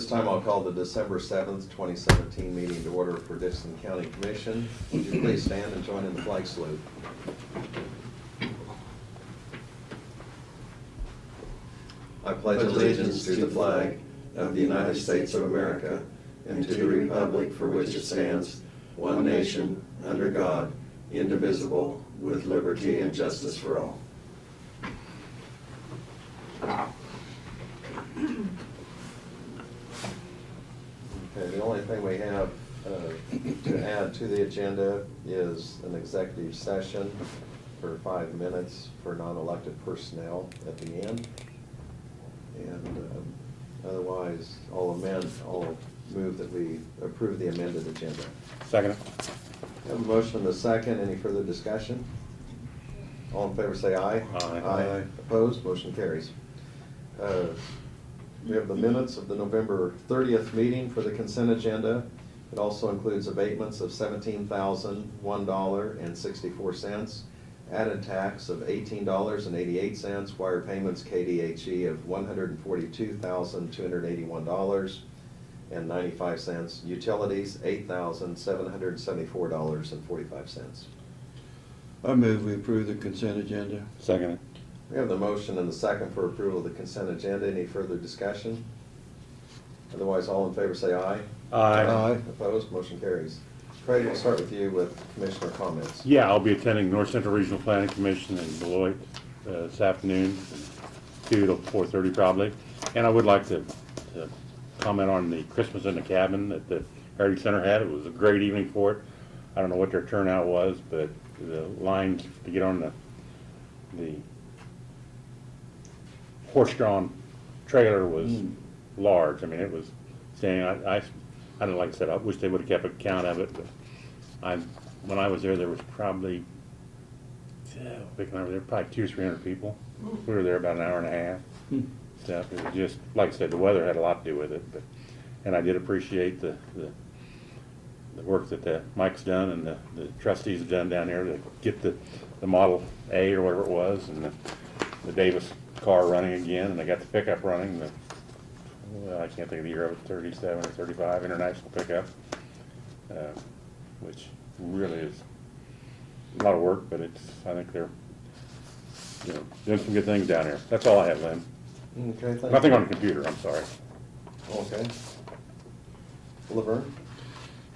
This time I'll call the December 7th, 2017 meeting to order for Dixon County Commission. Would you please stand and join in the flag salute? I pledge allegiance to the flag of the United States of America and to the republic for which it stands, one nation, under God, indivisible, with liberty and justice for all. Okay, the only thing we have to add to the agenda is an executive session for 5 minutes for non-elected personnel at the end. And otherwise, I'll move that we approve the amended agenda. Second. Have a motion and a second. Any further discussion? All in favor say aye. Aye. Opposed? Motion carries. We have the minutes of the November 30th meeting for the consent agenda. It also includes abatements of $17,001.64, added tax of $18.88, wire payments KDHE of $142,281.95, utilities $8,774.45. I move we approve the consent agenda. Second. We have the motion and the second for approval of the consent agenda. Any further discussion? Otherwise, all in favor say aye. Aye. Opposed? Motion carries. Craig, we'll start with you with commissioner comments. Yeah, I'll be attending North Central Regional Planning Commission in Beloit this afternoon, 2 to 4:30 probably. And I would like to comment on the Christmas in the Cabin that the Heritage Center had. It was a great evening for it. I don't know what their turnout was, but the lines to get on the horse-drawn trailer was large. I mean, it was saying, I don't like I said, I wish they would have kept a count of it, but when I was there was probably, picking over there, probably 200 or 300 people. We were there about an hour and a half. Stuff. It was just, like I said, the weather had a lot to do with it, and I did appreciate the work that Mike's done and the trustees have done down there to get the Model A or whatever it was, and the Davis car running again, and they got the pickup running, I can't think of the year of it, 37 or 35 international pickup, which really is a lot of work, but I think they're doing some good things down here. That's all I have, Lynn. Okay, thank Nothing you. on the computer, I'm sorry. Okay. Laverne?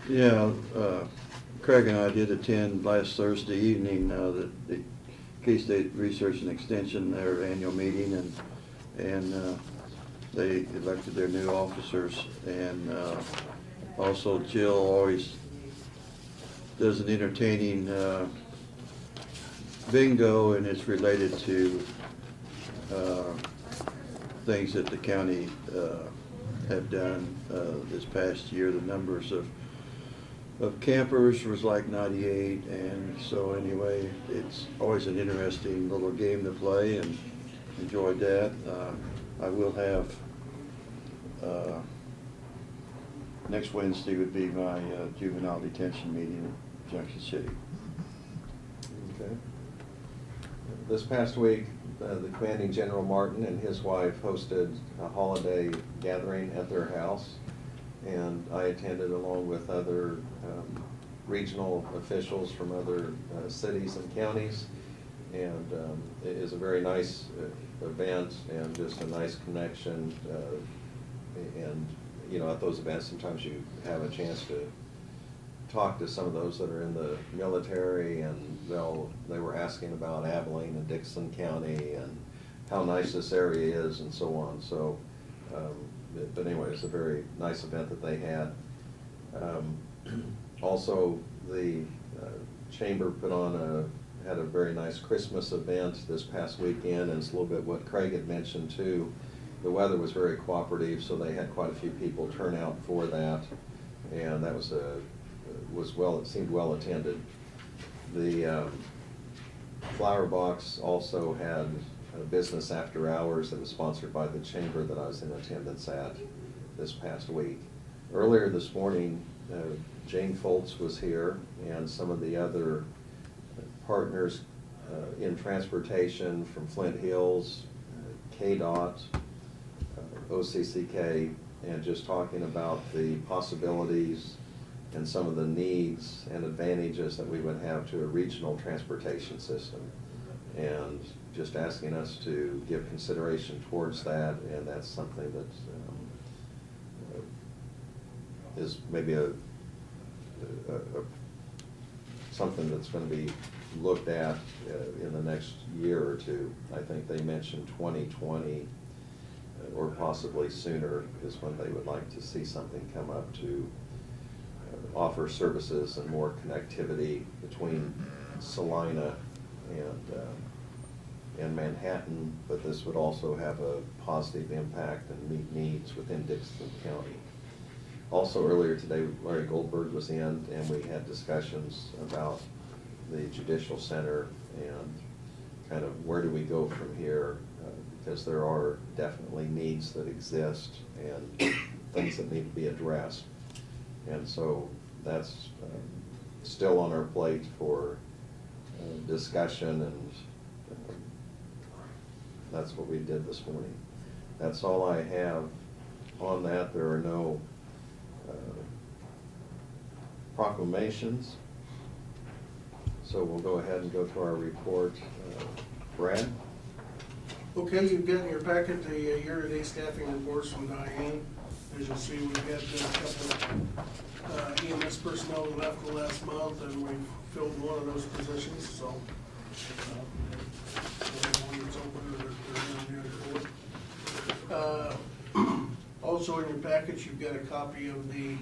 Yeah, Craig and I did attend last Thursday evening the K-State Research and Extension, their annual meeting, and they elected their new officers, and also Jill always does an entertaining bingo, and it's related to things that the county have done this past year. The numbers of campers was like 98, and so anyway, it's always an interesting little game to play, and enjoyed that. I will have next Wednesday would be my juvenile detention meeting in Junction City. Okay. This past week, the commanding General Martin and his wife hosted a holiday gathering at their house, and I attended along with other regional officials from other cities and counties, and it is a very nice event and just a nice connection, and at those events sometimes you have a chance to talk to some of those that are in the military, and they were asking about Abilene and Dixon County and how nice this area is and so on. So, but anyway, it's a very nice event that they had. Also, the chamber had a very nice Christmas event this past weekend, and it's a little bit what Craig had mentioned too. The weather was very cooperative, so they had quite a few people turn out for that, and that it seemed well attended. The Flower Box also had a business after hours that was sponsored by the chamber that I was in attendance at this past week. Earlier this morning, Jane Foltz was here, and some of the other partners in transportation from Flint Hills, KDOT, OCCK, and just talking about the possibilities and some of the needs and advantages that we would have to a regional transportation system. And just asking us to give consideration towards that, and that's something that is maybe something that's going to be looked at in the next year or two. I think they mentioned 2020 or possibly sooner is when they would like to see something come up to offer services and more connectivity between Salina and Manhattan, but this would also have a positive impact and meet needs within Dixon County. Also earlier today, Larry Goldberg was in, and we had discussions about the judicial center and kind of where do we go from here, because there are definitely needs that exist and things that need to be addressed. And so that's still on our plate for discussion, and that's what we did this morning. That's all I have on that. There are no proclamations. So we'll go ahead and go to our report. Brad? Okay, you've got in your packet the year-to-date staffing reports from Diane. As you'll see, we've had a couple EMS personnel that left the last month, and we've filled one of those positions, so one that's open or they're in the also in your package, you've got a copy of the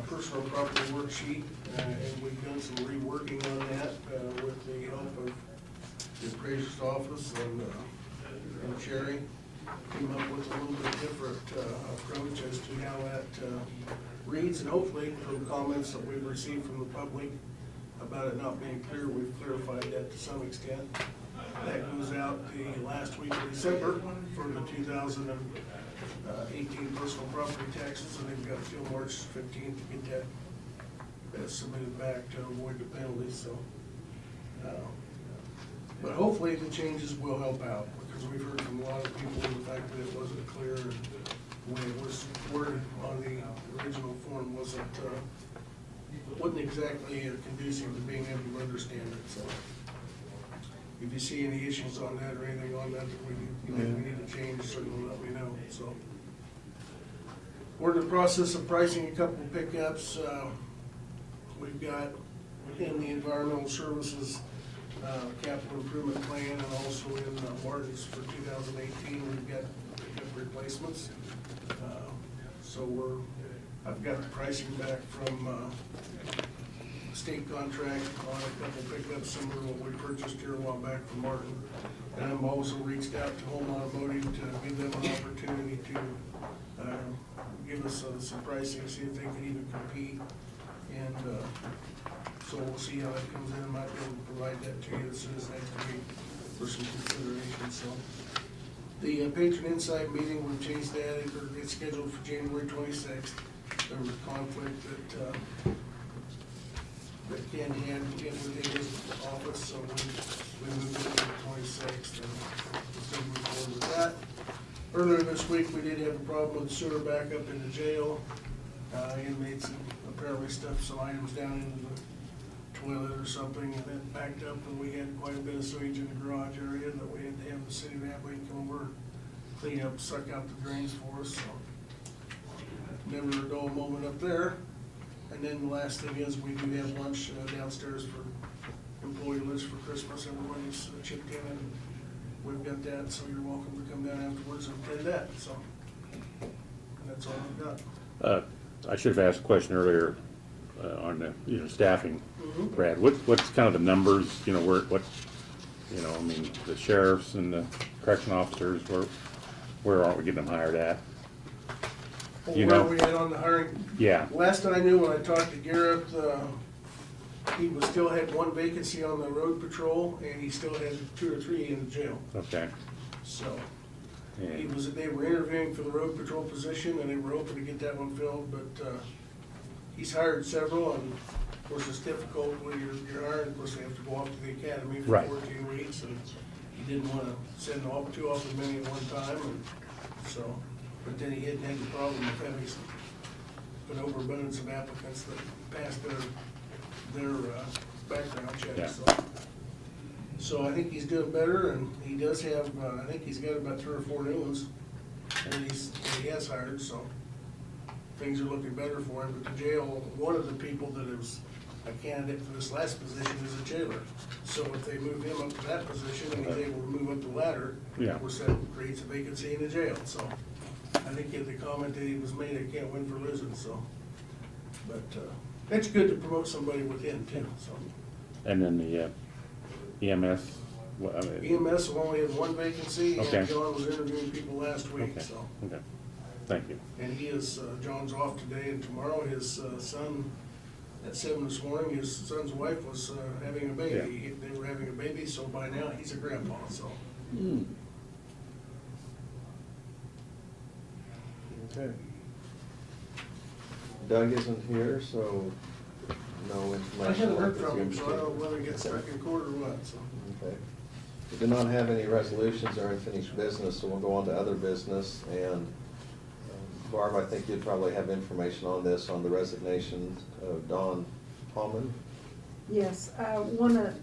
personal property worksheet, and we've done some reworking on that with the help of the appraiser's office and Sherry. Came up with a little bit different approach as to how that reads, and hopefully from comments that we've received from the public about it not being clear, we've clarified that to some extent. That goes out the last week of December for the 2018 personal property taxes, and they've got till March 15th to get that submitted back to avoid the penalties. So, but hopefully the changes will help out, because we've heard from a lot of people the fact that it wasn't clear, and the way it was worded on the original form wasn't exactly conducive to being able to understand it. So, if you see any issues on that or anything on that we need to change, certainly let me know. So, we're in the process of pricing a couple of pickups. We've got in the environmental services capital improvement plan, and also in Martin's for 2018, we've got pickup replacements. So I've got the pricing back from state contract on a couple pickups similar to what we purchased here a while back from Martin. And I've also reached out to Home Automotive to give them an opportunity to give us some pricing, see if they can even compete. And so we'll see how that comes in. I might be able to provide that to you as soon as next week for some consideration. So the patron insight meeting, we've changed that. It's scheduled for January 26th. There was a conflict that Candy had to get within his office, so we moved it to the 26th, and we'll still move forward with that. Earlier this week, we did have a problem with sewer backup in the jail. Inmates apparently stuffed some items down into the toilet or something, and it backed up, and we had quite a bit of sewage in the garage area that we had to have the city of Abilene come over, clean up, suck out the drains for us. So never a dull moment up there. And then the last thing is, we do have lunch downstairs for employee list for Christmas. Everybody's chipped in, and we've got that, so you're welcome to come down afterwards and attend that. So that's all I've got. I should have asked a question earlier on the staffing, Brad. What's kind of the numbers? I mean, the sheriffs and the correction officers. Where aren't we getting them hired at? Where are we at on the hiring? Yeah. Last I knew, when I talked to Garrett, he still had one vacancy on the road patrol, and he still has 2 or 3 in the jail. Okay. So Yeah. they were interviewing for the road patrol position, and they were hoping to get that one filled, but he's hired several, and of course it's difficult when you're hired. Of course, they have to go off to the academy for Right. 14 weeks, and he didn't want to send too often many at one time, and so. but then he hadn't had the problem of having an overabundance of applicants that passed their background check, Yeah. So I think he's doing better, and he does have, I think he's got about 3 or 4 new ones that he has hired, so things are looking better for him. But the jail, one of the people that is a candidate for this last position is a jailer. So if they move him up to that position and he's able to move up the ladder, Yeah. we're set, creates a vacancy in the jail, so. I think the comment that he was made, I can't win for losing, so. But, it's good to promote somebody within too, so. And then the EMS, what, I mean, EMS will only have 1 vacancy, Okay. and John was interviewing people last week, okay, so. okay, thank you. And he is, John's off today and tomorrow. His son, at 7 this morning, his son's wife was having a baby. They were having a baby, so by now he's a grandpa, so. Hmm. Okay. Doug isn't here, so no information. I haven't heard on from him, the so I don't know whether he gets back in court or what, so. Okay. We do not have any resolutions or unfinished business, so we'll go on to other business. And Barb, I think you'd probably have information on this, on the resignation of Don Palman. Yes, one of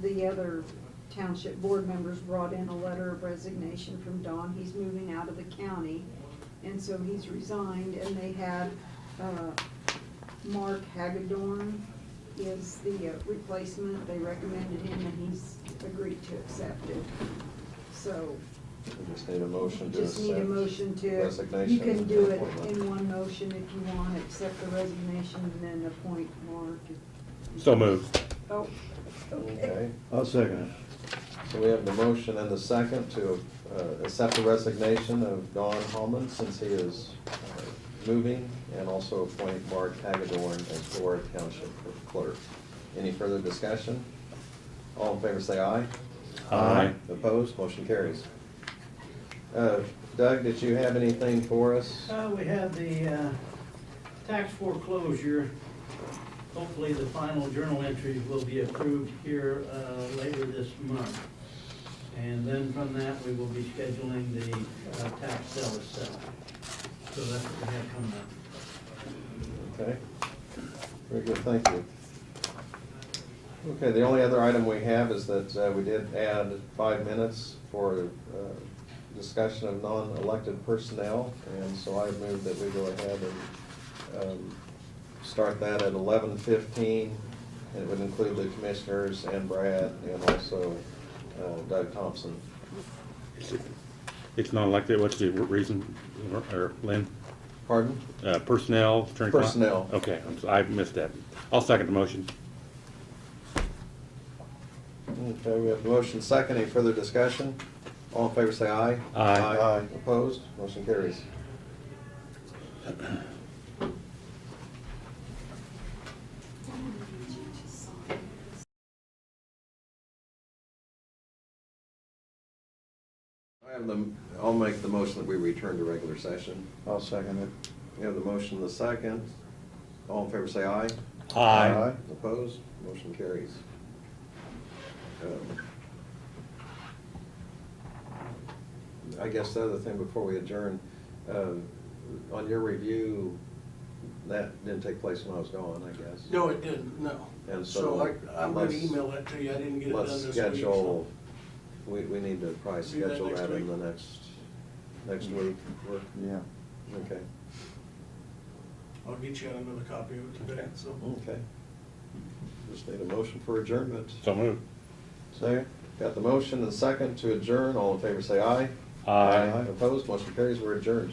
the other township board members brought in a letter of resignation from Don. He's moving out of the county, and so he's resigned, and they had, Mark Hagedorn is the replacement. They recommended him, and he's agreed to accept it. So, We just need a motion to just need a accept motion to, resignation. you can do it appointment. in one motion if you want, accept the resignation and then appoint Mark. So moved. Oh, okay. Okay, I'll second so we have the motion and the second to accept the resignation of Don Hallman since he is moving, and also appoint Mark Hagedorn as Florida Township Clerk. Any further discussion? All in favor say aye. Aye. Opposed? Motion carries. Doug, did you have anything for us? We have the tax foreclosure. Hopefully, the final journal entries will be approved here later this month. And then from that, we will be scheduling the tax sale itself. So that's what we have coming up. Okay. Very good, thank you. Okay, the only other item we have is that we did add 5 minutes for discussion of non-elected personnel, and so I move that we go ahead and start that at 11:15, and it would include the commissioners and Brad, and also Doug Thompson. It's not like that, what's the reason, or Lynn? Pardon? Personnel, attorney-client? Personnel. Okay, I missed that. I'll second the motion. Okay, we have the motion second. Any further discussion? All in favor say aye. Aye. Opposed? Motion carries. I'll make the motion that we return to regular session. it. I'll second it. We have the motion and the second. All in favor say aye. Aye. Opposed? Motion carries. I guess the other thing before we adjourn, on your review, that didn't take place when I was gone, I guess. No, it didn't, no. And So so I'm gonna let's- email that to you. I didn't get it done Let's this week. schedule, we need to probably Do that schedule next that in week. the next week. Yeah. Okay. I'll get you out another copy of it today, so. Okay. Just need a motion for adjournment. So moved. Second. Got the motion and the second to adjourn. All in favor say aye. Aye. Opposed? Motion carries. We're adjourned.